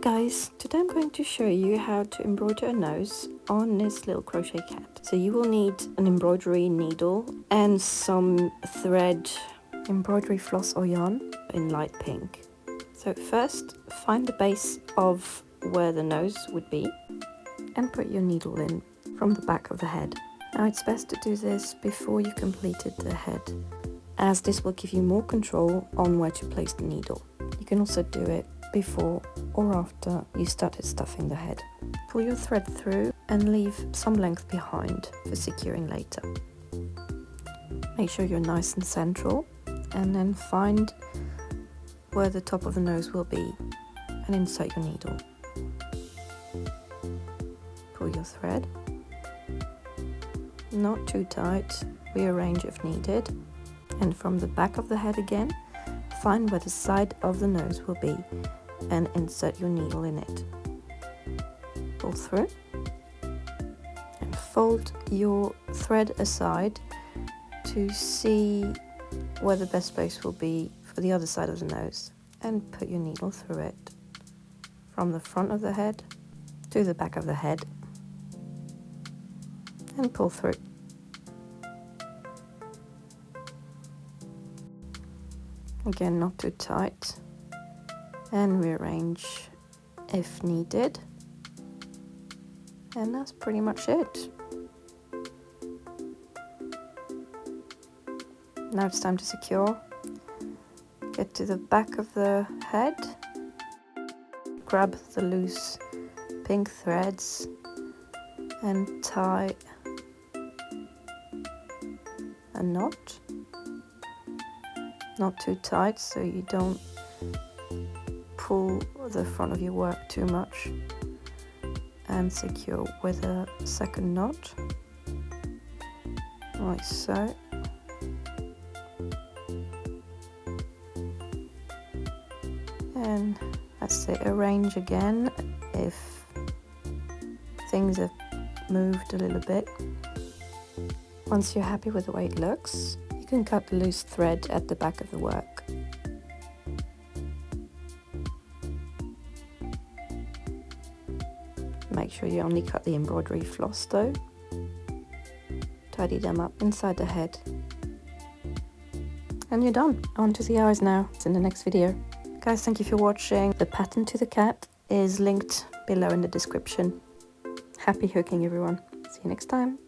guys, today I'm going to show you how to embroider a nose on this little crochet cat. So you will need an embroidery needle and some thread, embroidery floss or yarn in light pink. So first find the base of where the nose would be and put your needle in from the back of the head. Now it's best to do this before you completed the head, as this will give you more control on where to place the needle. You can also do it before or after you started stuffing the head. Pull your thread through and leave some length behind for securing later. Make sure you're nice and central, and then find where the top of the nose will be and insert your needle. Pull your thread, not too tight, rearrange if needed, and from the back of the head again, find where the side of the nose will be and insert your needle in it. Pull through and fold your thread aside to see where the best space will be for the other side of the nose, and put your needle through it from the front of the head to the back of the head and pull through. Again, not too tight, and rearrange if needed. And that's pretty much it. Now it's time to secure. Get to the back of the head, grab the loose pink threads and tie a knot. Not too tight so you don't pull the front of your work too much, and secure with a second knot, like so. And that's it. Arrange again if things have moved a little bit. Once you're happy with the way it looks, you can cut the loose thread at the back of the work. Make sure you only cut the embroidery floss though. Tidy them up inside the head. And you're done. On to the eyes now. It's in the next video. Guys, thank you for watching. The pattern to the cat is linked below in the description. Happy hooking, everyone. See you next time.